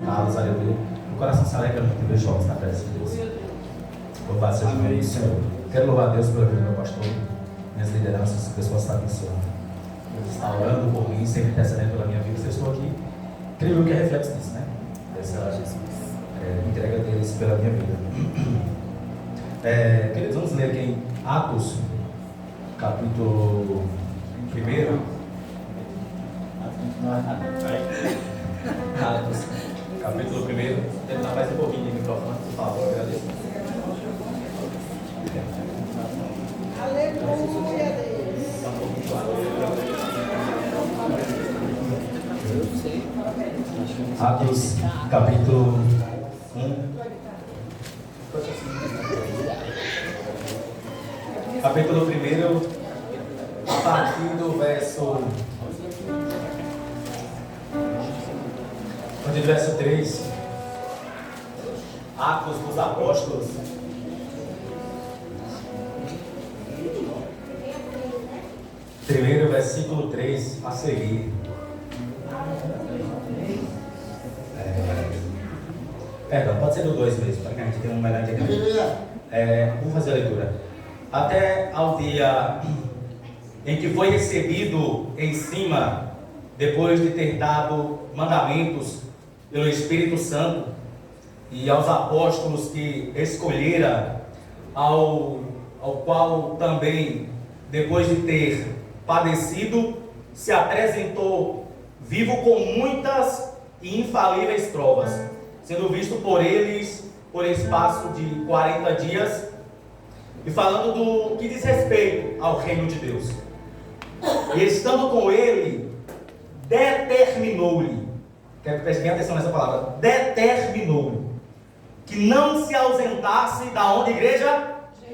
Carlos, aleluia. O coração se alegra muito em ver jovens na presença de Deus. Louvado seja o nome do Senhor. Quero louvar a Deus pela vida do meu pastor, minhas lideranças, Deus possa estar abençoando. Deus está orando por mim, sempre intercedendo pela minha vida. Se eu estou aqui, creio que é reflexo disso, né? Dessa entrega deles pela minha vida. Queridos, vamos ler aqui em Atos, capítulo 1. Atos, capítulo 1. Tentar mais um pouquinho de microfone, por favor, agradeço. Aleluia, Deus. Atos, capítulo 1. Capítulo 1, a partir do verso 3. Atos dos Apóstolos. Primeiro, versículo 3 a seguir. Perdão, pode ser do 2 mesmo, para que a gente tenha um melhor entendimento. Vamos fazer a leitura. Até ao dia em que foi recebido em cima, depois de ter dado mandamentos pelo Espírito Santo, e aos apóstolos que escolhera, ao qual também, depois de ter padecido, se apresentou vivo com muitas e infalíveis provas, sendo visto por eles por espaço de 40 dias, e falando do que diz respeito ao reino de Deus. E estando com ele, determinou-lhe, quero que prestem atenção nessa palavra, determinou-lhe, que não se ausentasse da onde, igreja?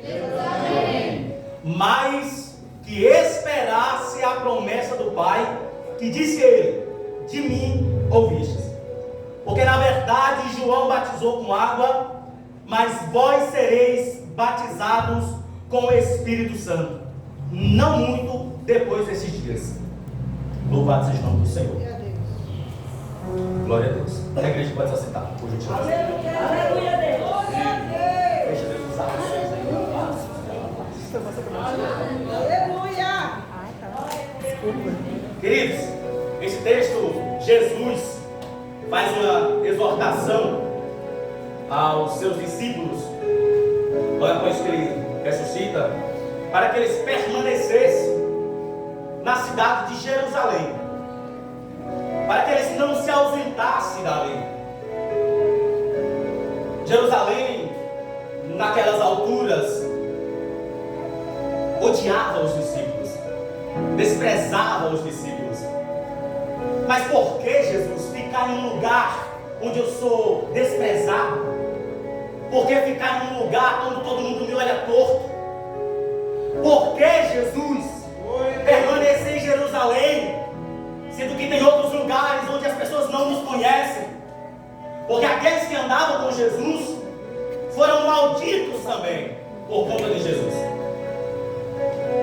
Jerusalém. Mas que esperasse a promessa do Pai, que disse ele: de mim ouvistes. Porque na verdade João batizou com água, mas vós sereis batizados com o Espírito Santo, não muito depois desses dias. Louvado seja o nome do Senhor. Glória a Deus. A igreja pode se assentar, por gentileza. Aleluia, Deus. Deixa Deus usar vocês aí. Aleluia. Queridos, esse texto, Jesus faz uma exortação aos seus discípulos, logo após que ele ressuscita, para que eles permanecessem na cidade de Jerusalém, para que eles não se ausentassem dali. Jerusalém, naquelas alturas, odiava os discípulos, desprezava os discípulos. Mas por que, Jesus, ficar em um lugar onde eu sou desprezado? Por que ficar em um lugar onde todo mundo me olha torto? Por que, Jesus, permanecer em Jerusalém, sendo que tem outros lugares onde as pessoas não nos conhecem? Porque aqueles que andavam com Jesus foram malditos também por conta de Jesus.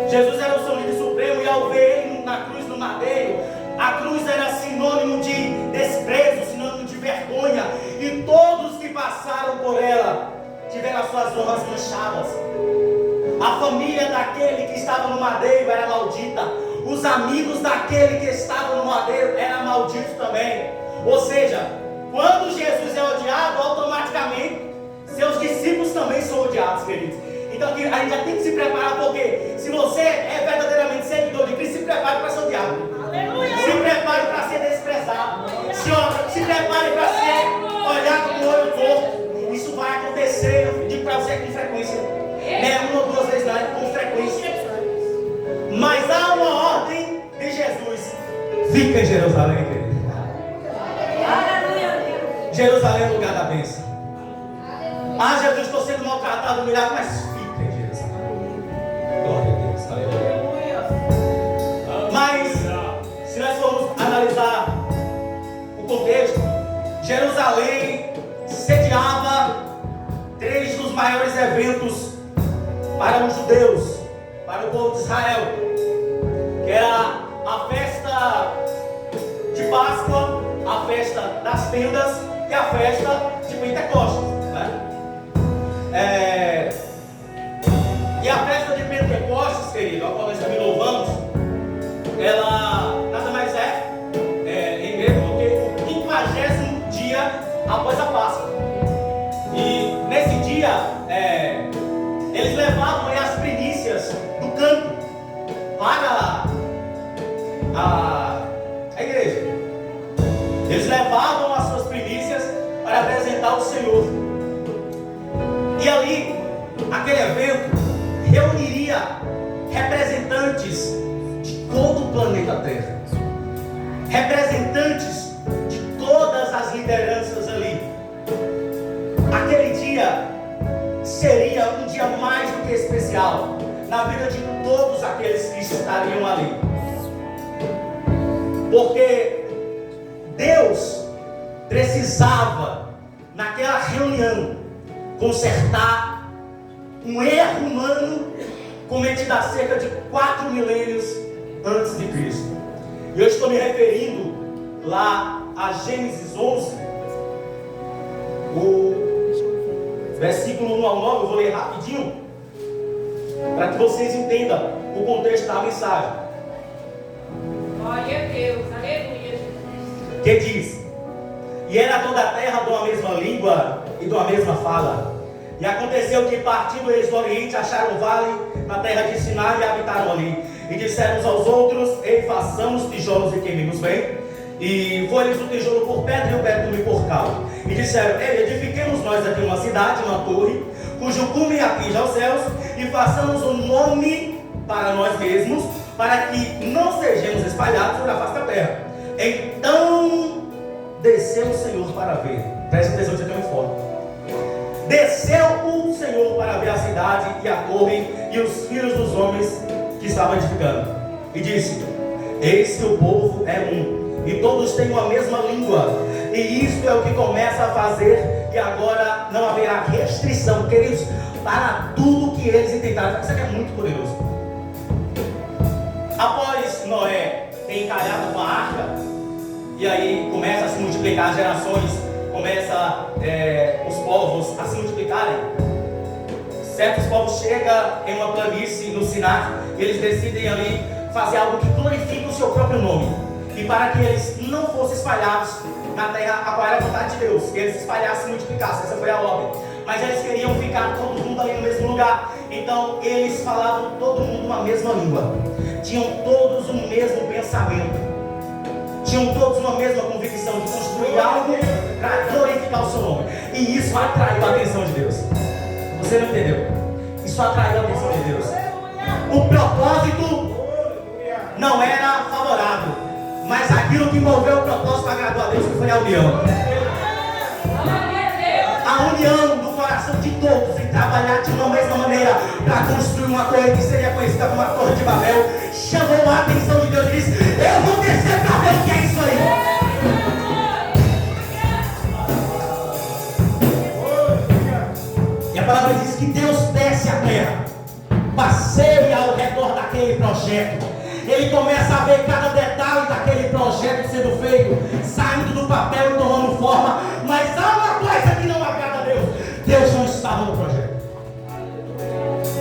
Jesus era o seu líder supremo, e ao ver ele na cruz, no madeiro, a cruz era sinônimo de desprezo, sinônimo de vergonha, e todos que passaram por ela tiveram as suas honras manchadas. A família daquele que estava no madeiro era maldita, os amigos daquele que estava no madeiro eram malditos também. Ou seja, quando Jesus é odiado, automaticamente seus discípulos também são odiados, queridos. Então aqui a gente já tem que se preparar, porque se você é verdadeiramente seguidor de Cristo, se prepare para ser odiado. Aleluia. Se prepare para ser desprezado. Se prepare para ser olhado com o olho torto. Isso vai acontecer, eu digo para você, com frequência. Não é uma ou duas vezes, não, é com frequência. Mas há uma ordem de Jesus: fica em Jerusalém, querido. Jerusalém é o lugar da bênção. Jesus, estou sendo maltratado, humilhado, mas fica em Jerusalém. Glória a Deus, aleluia. Mas, se nós formos analisar o contexto, Jerusalém sediava 3 dos maiores eventos para os judeus, para o povo de Israel, que era a festa de Páscoa, a festa das tendas que é a festa de Pentecostes, né? E a festa de Pentecostes, querido, a qual nós também louvamos, ela nada mais em grego do que o 50º dia após a Páscoa. E nesse dia, eles levavam as primícias do campo para a igreja. Eles levavam as suas primícias para apresentar ao Senhor. E ali, aquele evento reuniria representantes de todo o planeta Terra, representantes de todas as lideranças ali. Aquele dia seria um dia mais do que especial na vida de todos aqueles que estariam ali, porque Deus precisava naquela reunião consertar um erro humano cometido há cerca de 4 milênios antes de Cristo. E eu estou me referindo lá a Gênesis 11, o versículo 1 ao 9, eu vou ler rapidinho, para que vocês entendam o contexto da mensagem. Glória a Deus, aleluia, Jesus. Que diz: e era toda a terra de uma mesma língua e de uma mesma fala. E aconteceu que, partindo eles do Oriente, acharam um vale na terra de Sinai e habitaram ali. E disseram uns aos outros: ei, façamos tijolos e queimemos bem. E foi-lhes o tijolo por pedra e o betume por cal. E disseram: ei, edifiquemos nós aqui uma cidade, uma torre, cujo cume atinja aos céus, e façamos um nome para nós mesmos, para que não sejamos espalhados sobre a face da terra. Então desceu o Senhor para ver. Presta atenção, isso aqui é muito forte. Desceu o Senhor para ver a cidade e a torre e os filhos dos homens que estavam edificando. E disse: eis que o povo é um, e todos têm uma mesma língua. E isto é o que começa a fazer que agora não haverá restrição, queridos, para tudo que eles intentaram. Isso aqui é muito poderoso. Após Noé ter encalhado com a arca, e aí começa a se multiplicar as gerações, começa os povos a se multiplicarem. Certos povos chegam em uma planície no Sinai, e eles decidem ali fazer algo que glorifique o seu próprio nome, e para que eles não fossem espalhados na terra a qual era a vontade de Deus, que eles se espalhassem e multiplicassem. Essa foi a ordem. Mas eles queriam ficar todo mundo ali no mesmo lugar. Então eles falavam todo mundo uma mesma língua, tinham todos o mesmo pensamento, tinham todos uma mesma convicção de construir algo para glorificar o seu nome. E isso atraiu a atenção de Deus. Você não entendeu? Isso atraiu a atenção de Deus. O propósito não era favorável, mas aquilo que moveu o propósito agradou a Deus, que foi a união. A união do coração de todos em trabalhar de uma mesma maneira para construir uma torre que seria conhecida como a Torre de Babel, chamou a atenção de Deus e disse: eu vou descer para ver o que é isso aí. E a palavra diz que Deus desce a terra, passeia ao redor daquele projeto. Ele começa a ver cada detalhe daquele projeto sendo feito, saindo do papel e tomando forma. Mas há uma coisa que não agrada a Deus: Deus não estava no projeto.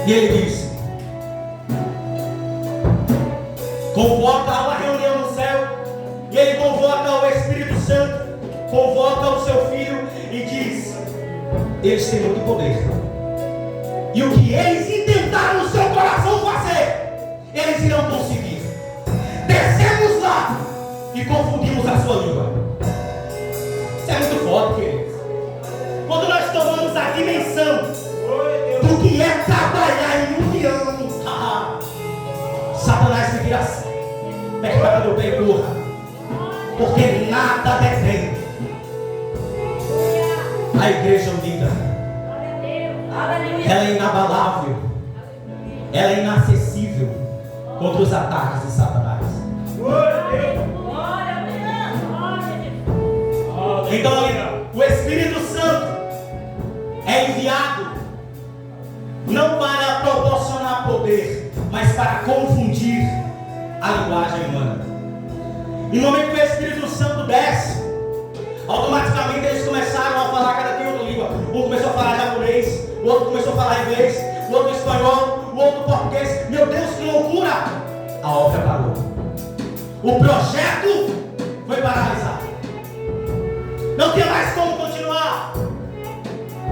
E ele disse: convoca uma reunião no céu. E ele convoca o Espírito Santo, convoca o seu filho e diz: eles têm muito poder, e o que eles intentaram no seu coração fazer, eles irão conseguir. Descemos lá e confundimos a sua língua. Isso é muito forte, queridos. Quando nós tomamos a dimensão do que é trabalhar em união, Satanás se vira assim: pega meu bem, burra, porque nada detém a igreja unida. Ela é inabalável, ela é inacessível contra os ataques de Satanás. Então o Espírito Santo é enviado não para proporcionar poder, mas para confundir a linguagem humana. E no momento que o Espírito Santo desce, automaticamente eles começam começou a falar inglês, o outro espanhol, o outro português. Meu Deus, que loucura! A obra parou. O projeto foi paralisado. Não tinha mais como continuar.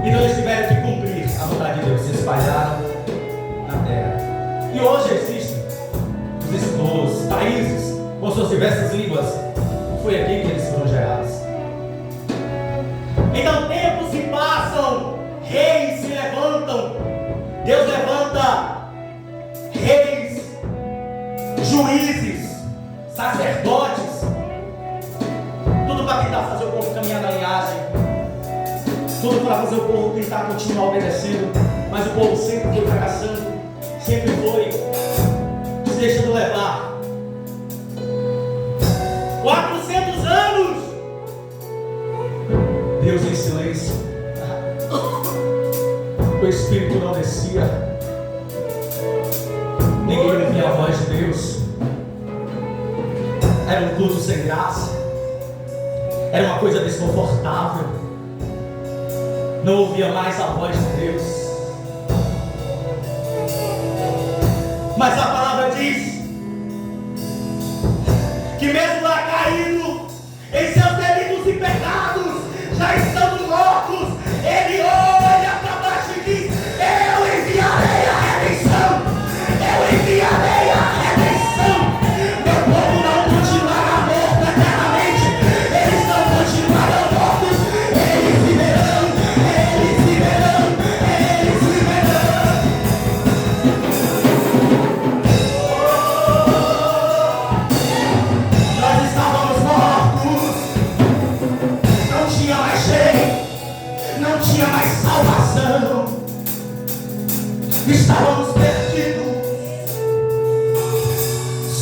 Então eles tiveram que cumprir a vontade de Deus. Se espalharam na terra. E hoje existem os países com suas diversas línguas. Foi aqui que eles foram gerados. Então tempos se passam, reis se levantam. Deus levanta reis, juízes, sacerdotes, tudo para tentar fazer o povo caminhar na linhagem, tudo para fazer o povo tentar continuar obedecendo, mas o povo sempre foi fracassando, sempre foi se deixando levar. 400 anos, Deus em silêncio, o Espírito não descia, ninguém ouvia a voz de Deus. Era um culto sem graça, era uma coisa desconfortável, não ouvia mais a voz de Deus. Mas a palavra diz que mesmo lá caído em seus delitos e pecados, já estando mortos, ele olha para baixo e diz: eu enviarei a redenção, eu enviarei a redenção. Meu povo não continuará morto eternamente, eles não continuarão mortos, eles viverão, eles viverão, eles viverão. Nós estávamos mortos, não tinha mais jeito, não tinha mais salvação, estávamos perdidos,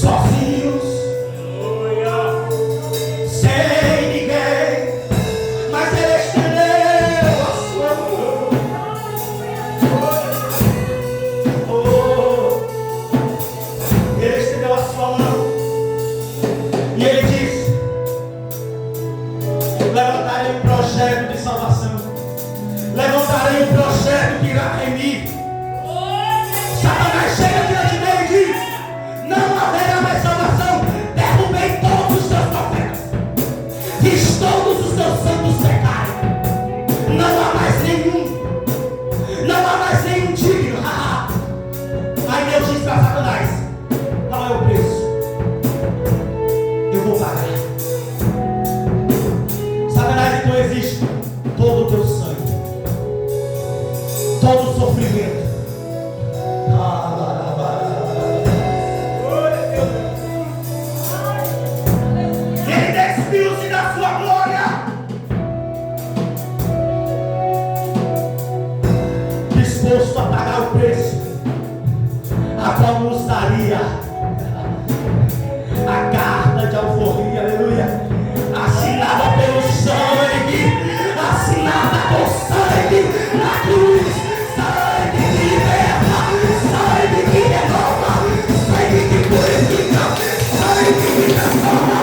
sozinhos, sem ninguém, mas Ele estendeu a sua mão. Oh, Ele estendeu a sua mão e Ele disse: levantarei um projeto de salvação, levantarei um projeto que irá remir. Satanás chega diante dele e diz: não haverá mais salvação, derrubei todos os teus profetas, fiz todos os teus santos pecarem, não há mais nenhum, não há mais nenhum digno. Aí Deus diz para Satanás: qual é o preço? Eu vou pagar. Satanás, então existe todo o teu sangue, todo o sofrimento. Ele despiu-se da sua glória, disposto a pagar o preço a qual nos daria a carta de alforria, aleluia, assinada pelo sangue, assinada com sangue na cruz, sangue que liberta, sangue que renova, sangue que purifica, sangue que transforma.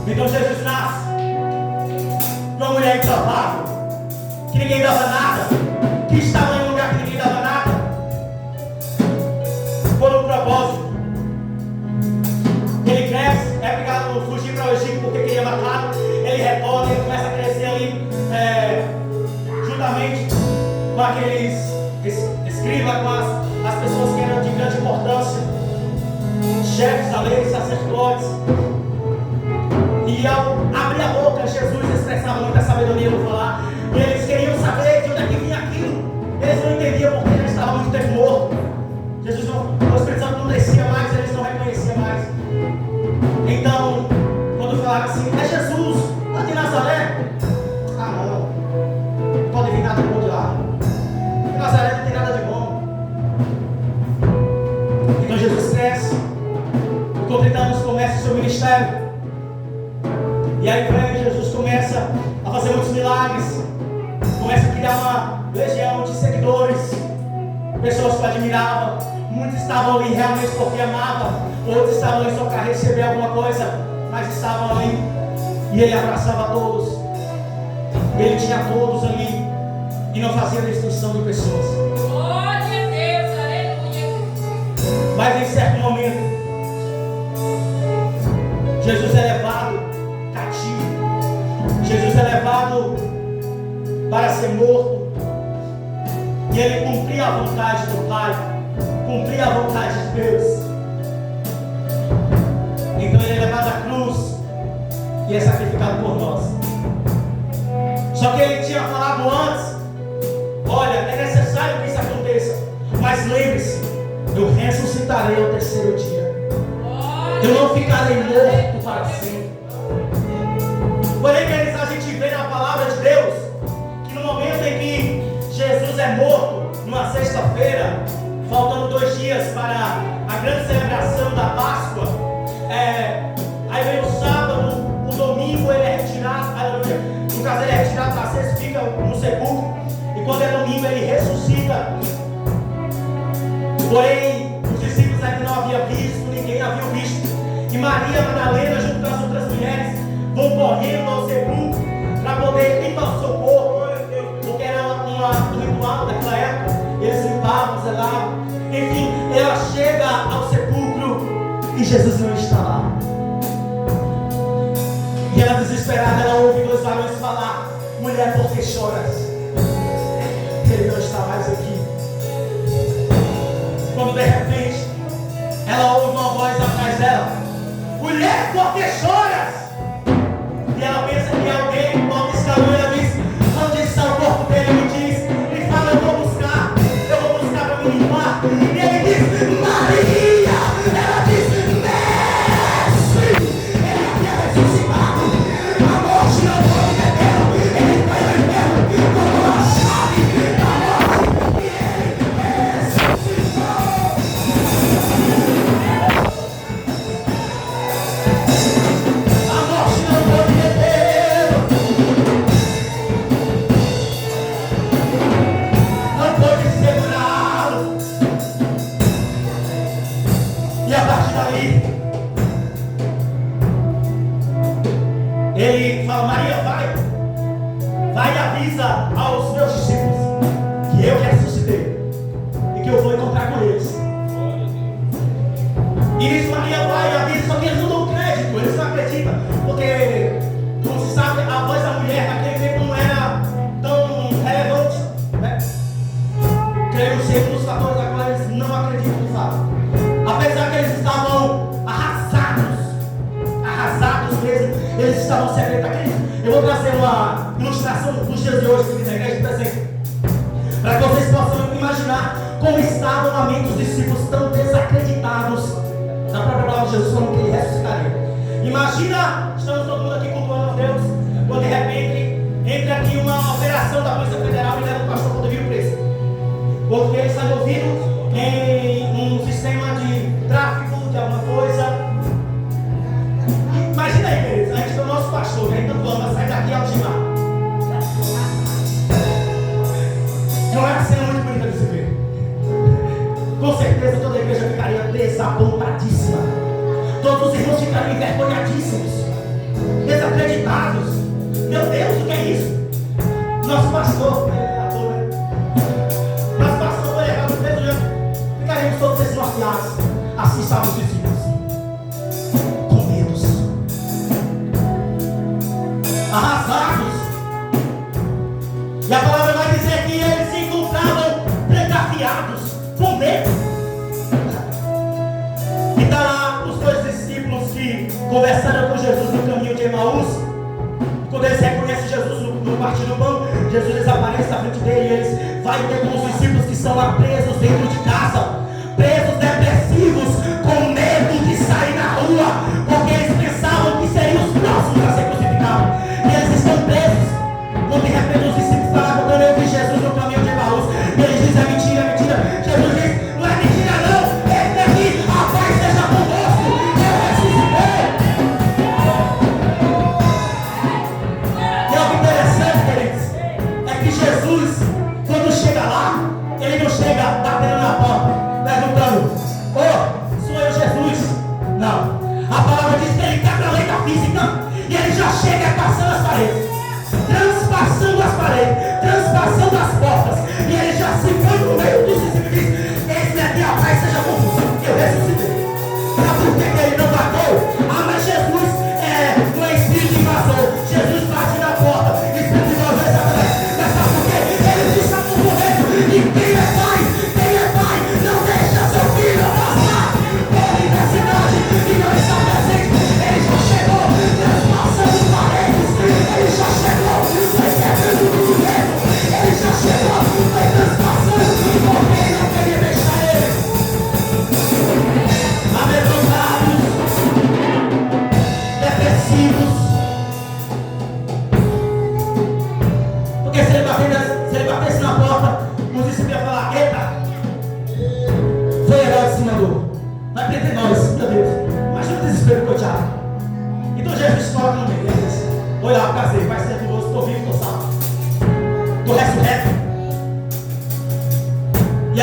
Então Jesus nasce uma mulher improvável, que ninguém dava nada, que estava em um lugar que ninguém dava nada, por um propósito. Ele cresce, é obrigado a fugir para o Egito porque queria matá-lo. Ele retorna, ele começa a crescer ali, juntamente com aqueles escribas, com as pessoas que eram de grande importância, chefes da lei, sacerdotes. E ao abrir a boca, Jesus expressava muita sabedoria no falar. E eles queriam saber de onde é que vinha aquilo. Eles não entendiam porque ele estava muito tempo morto. Jesus não, o Espírito Santo não descia mais, eles não reconheciam mais. Então, quando falaram assim: é Jesus, lá de Nazaré? Ah, não pode vir nada bom de lá. Porque Nazaré não tem nada de bom. Então Jesus cresce, e com 30 anos começa o seu ministério. E aí Jesus começa a fazer muitos milagres, começa a criar uma legião de seguidores, pessoas que o admiravam, muitos estavam ali realmente porque amavam, outros estavam ali só para receber alguma coisa, mas estavam ali, e ele abraçava todos, ele tinha todos ali, e não fazia distinção de pessoas. Glória a Deus, aleluia. Mas em certo momento, Jesus é levado cativo, Jesus é levado para ser morto, e ele cumpria a vontade do Pai, cumpria a vontade de Deus. Então ele é levado à cruz e é sacrificado por nós. Só que ele tinha falado antes: olha, é necessário que isso aconteça, mas lembre-se, eu ressuscitarei ao terceiro dia, eu não ficarei morto para sempre. Porém, queridos, a gente vê na palavra de Deus que no momento em que Jesus é morto, numa sexta-feira, faltando 2 dias para a grande celebração da Páscoa, aí vem o sábado, o domingo ele é retirado, no caso ele é retirado da sexta, fica no sepulcro, e quando é domingo ele ressuscita. Porém, os discípulos ainda não haviam visto, ninguém havia visto, e Maria Madalena, junto com as outras mulheres, vão correndo ao sepulcro para poder limpar o seu corpo, porque era um ritual daquela época, eles limpavam, zelavam, enfim, ela chega ao sepulcro e Jesus não está lá. E ela desesperada, ela ouve 2 varões falar: mulher, por que choras? Ele não está mais aqui. Quando de repente ela ouve uma voz atrás dela: mulher, por que choras? E ela pensa que é alguém, logo escalou, ela diz: onde está o corpo dele? Ele diz, ele fala: eu vou buscar para me limpar. E ele diz: Maria! Ela diz: mestre! Ele havia ressuscitado, a morte não foi entendeu, ele foi ao inferno, tomou a chave da morte e ele ressuscitou. A morte não foi entendeu, não pode segurá-lo. E a partir daí, ele fala: Maria, vai e avisa aos meus discípulos que eu ressuscitei e que eu vou encontrar com eles. E nisso Maria vai e avisa, só que eles não dão crédito, eles não acreditam, porque, como se sabe, a voz da mulher naquele tempo não era tão relevante, né? Creio ser um dos fatores a qual eles não acreditam de fato. Apesar que eles estavam arrasados mesmo, eles estavam se acreditando. Eu vou trazer uma ilustração dos dias de hoje aqui na igreja, por exemplo, para que vocês possam imaginar como estavam a mente dos discípulos tão desacreditados na própria palavra de Jesus, como que ele ressuscitaria. Imagina, estamos todo mundo aqui cultuando a Deus, quando de repente entra aqui uma operação da Polícia Federal e leva o pastor Clodovírio preso, porque ele está envolvido em um sistema de tráfico de alguma coisa. Imagina aí, queridos, a gente tem o nosso pastor, que a gente tanto ama, sai daqui algemado. Não é uma cena muito bonita de se ver. Com certeza toda a igreja ficaria desapontadíssima. Todos os irmãos ficariam envergonhadíssimos, desacreditados. Meu Deus, o que é isso? Nosso pastor, nosso pastor foi levado preso, ficaríamos todos desnorteados. Assim estavam os discípulos, com medos, arrasados. E a palavra vai dizer que eles se encontravam trancafiados, com medo. E está lá os 2 discípulos que conversaram com Jesus no caminho de Emaús. Quando eles reconhecem Jesus no partir do pão, Jesus desaparece na frente dele e eles vai ter com os discípulos que estão lá presos dentro de casa, presos depressivos, com medo de sair na rua, porque eles pensavam que seriam os próximos a ser crucificados. E eles estão presos. Quando de repente os discípulos falaram: quando eu vi Jesus no caminho de Emaús, e eles dizem: é mentira, é mentira. Jesus diz: não é mentira não, entra aqui, a paz seja convosco, eu ressuscitei. E algo interessante, queridos, é que Jesus, quando chega lá, ele não chega batendo na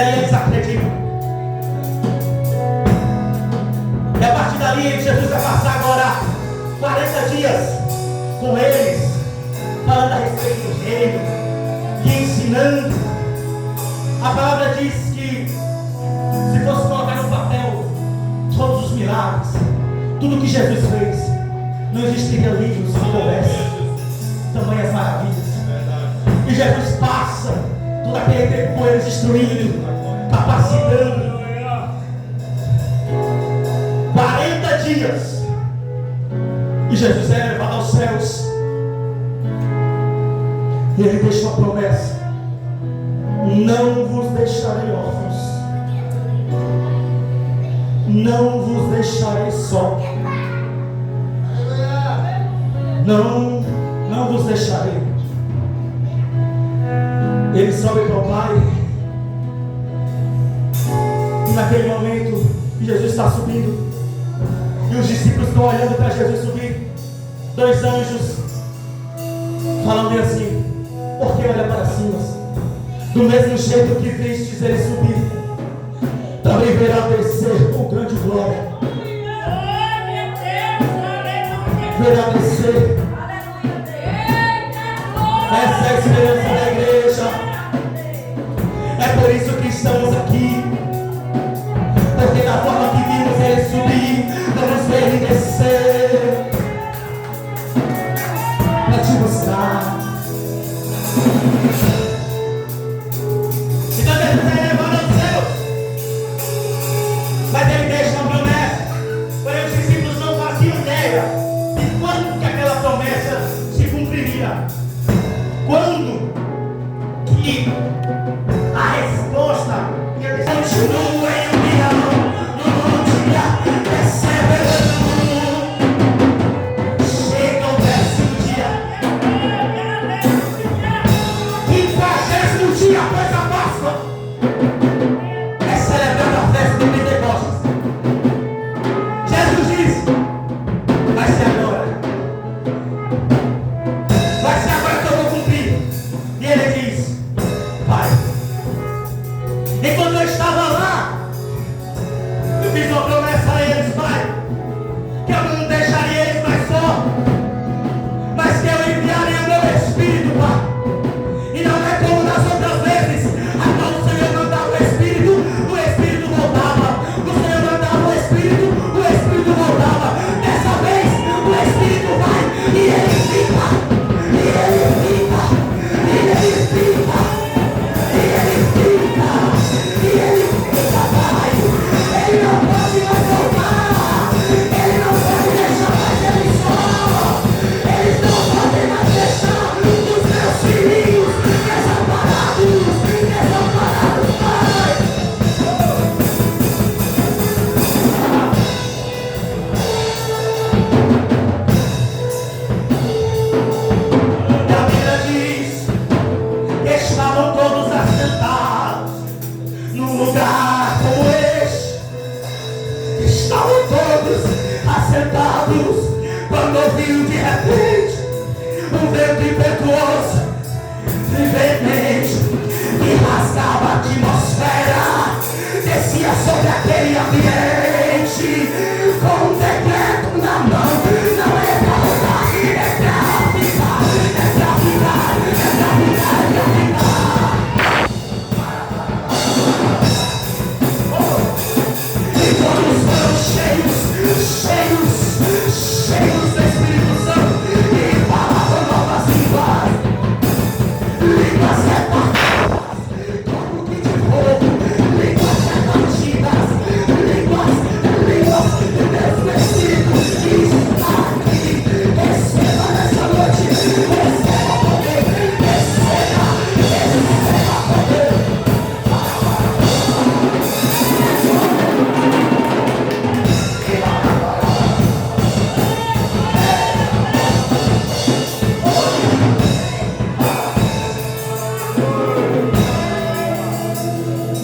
aí eles acreditam. E a partir dali Jesus vai passar agora 40 dias com eles, falando a respeito do reino, e ensinando. A palavra diz que, se fosse colocar no papel todos os milagres, tudo que Jesus fez, não existiria livros que houvesse tamanhas maravilhas. E Jesus passa todo aquele tempo com eles, instruindo, capacitando. 40 dias. E Jesus é levado aos céus. E ele deixa uma promessa: não vos deixarei órfãos, não vos deixarei só. Não vos deixarei. Ele sobe para o Pai. E naquele momento Jesus está subindo, e os discípulos estão olhando para Jesus subir. Dois anjos falando assim: por que olha para cima? Do mesmo jeito que vistes ele subir, também verá descer com grande glória. Verá descer. Essa é a esperança da igreja. É por isso que estamos aqui, porque da forma que vimos ele subir, vamos ver ele descer para te buscar. Então Jesus é levado aos céus, mas ele deixa uma promessa. Porém os discípulos não faziam ideia de quando que aquela promessa se cumpriria. Quando que a resposta ia dizer: continua em união, no dia perseverando. Chega o 10º dia, 50º dia após a Páscoa, é celebrada a festa do Pentecostes. Jesus diz: vai ser agora. Vai ser agora que eu vou cumprir. E ele diz: vai. Enquanto eu estava lá, eu fiz uma promessa a eles, Pai, que eu não deixaria eles mais só, mas que eu enviaria o meu Espírito, Pai. E não é como nas outras vezes, a qual o Senhor mandava o Espírito voltava. O Senhor mandava o Espírito voltava. Dessa vez, o Espírito vai e ele fica, e ele fica, e ele fica, e ele fica, e ele fica, Pai. Ele não pode mais voltar, ele não pode deixar mais ele só, eles não podem mais deixar os meus filhinhos desamparados, Pai. E a Bíblia diz que estavam todos assentados num lugar como este. Estavam todos assentados quando ouviram de repente um vento impetuoso e veemente que rasgava a atmosfera, descia sobre aquele ambiente com um decreto na mão. Não é pra rodar, é pra ficar, é pra ficar, é pra ficar, é pra ficar. E todos foram cheios do Espírito Santo e falavam novas línguas repartidas, como que de fogo, línguas repartidas, línguas de Deus vestidos, que está aqui. Receba nessa noite, receba poder, receba poder.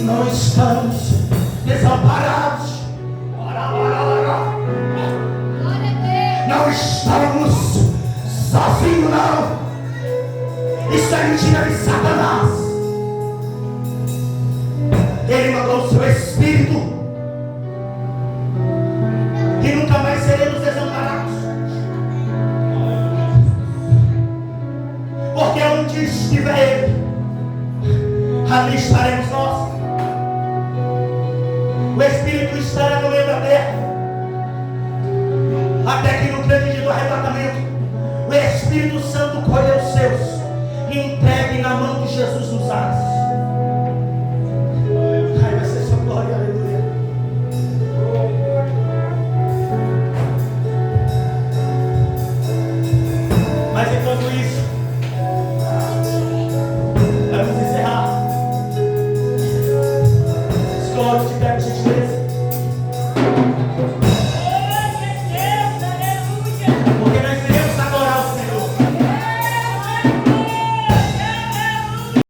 Não estamos desamparados. Não estamos sozinhos, não. Isso é mentira de Satanás. ali estaremos nós. O Espírito estará no meio da terra, até que no grande dia do arrebatamento, o Espírito Santo colhe os seus e entregue na mão de Jesus nos ares. Ai, vai ser sua glória, aleluia. Mas enquanto isso, vamos encerrar. Se coloque de pé, por gentileza.